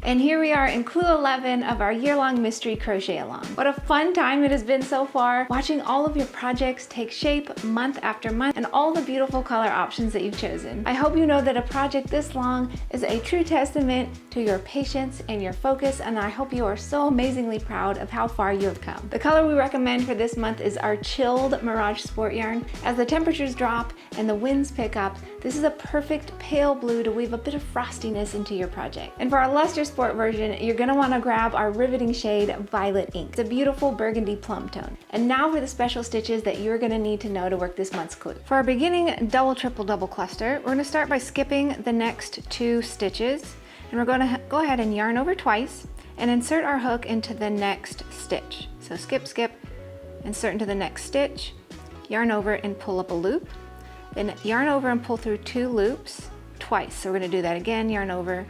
And here we are in clue 11 of our year-long mystery crochet along. What a fun time it has been so far, watching all of your projects take shape month after month and all the beautiful color options that you've chosen. I hope you know that a project this long is a true testament to your patience and your focus, and I hope you are so amazingly proud of how far you have come. The color we recommend for this month is our Chilled Mirage Sport yarn. As the temperatures drop and the winds pick up, this is a perfect pale blue to weave a bit of frostiness into your project. And for our luster sport version, you're gonna wanna grab our riveting shade Violet Ink. It's a beautiful burgundy plum tone. And now for the special stitches that you're gonna need to know to work this month's clue. For our beginning double, triple, double cluster, we're gonna start by skipping the next 2 stitches. And we're gonna go ahead and yarn over twice and insert our hook into the next stitch. So skip, skip, insert into the next stitch, yarn over and pull up a loop. Then yarn over and pull through 2 loops twice. So we're gonna do that again, yarn over,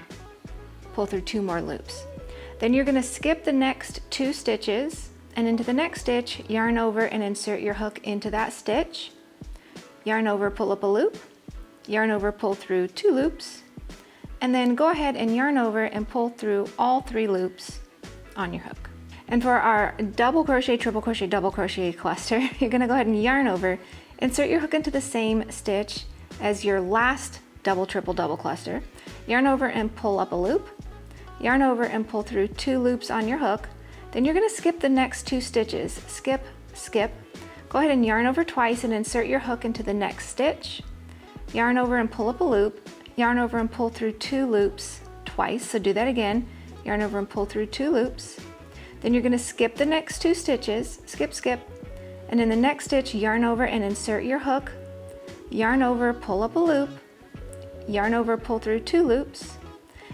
pull through 2 more loops. Then you're gonna skip the next 2 stitches and into the next stitch, yarn over and insert your hook into that stitch, yarn over, pull up a loop, yarn over, pull through 2 loops, and then go ahead and yarn over and pull through all 3 loops on your hook. And for our double crochet, triple crochet, double crochet cluster, you're gonna go ahead and yarn over, insert your hook into the same stitch as your last double, triple, double cluster, yarn over and pull up a loop, yarn over and pull through 2 loops on your hook. Then you're gonna skip the next 2 stitches, skip, skip, go ahead and yarn over twice and insert your hook into the next stitch, yarn over and pull up a loop, yarn over and pull through 2 loops twice, so do that again, yarn over and pull through 2 loops. Then you're gonna skip the next 2 stitches, skip, skip, and in the next stitch, yarn over and insert your hook, yarn over, pull up a loop, yarn over, pull through 2 loops,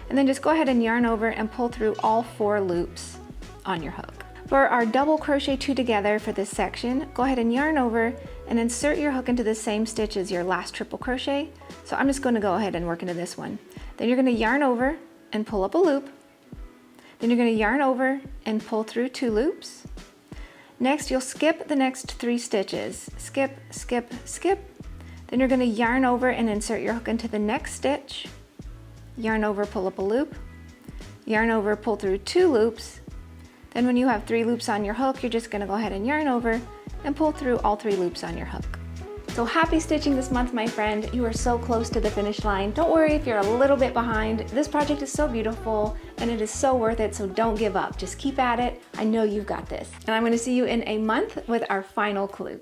and then just go ahead and yarn over and pull through all 4 loops on your hook. For our double crochet 2 together for this section, go ahead and yarn over and insert your hook into the same stitch as your last triple crochet. So I'm just going to go ahead and work into this one. Then you're going to yarn over and pull up a loop. Then you're going to yarn over and pull through 2 loops. Next, you'll skip the next 3 stitches. Skip, skip, skip. Then you're going to yarn over and insert your hook into the next stitch. Yarn over, pull up a loop. Yarn over, pull through 2 loops. Then when you have 3 loops on your hook, you're just going to go ahead and yarn over and pull through all 3 loops on your hook. So happy stitching this month, my friend. You are so close to the finish line. Don't worry if you're a little bit behind. This project is so beautiful and it is so worth it, so don't give up. Just keep at it. I know you've got this. And I'm going to see you in a month with our final clue.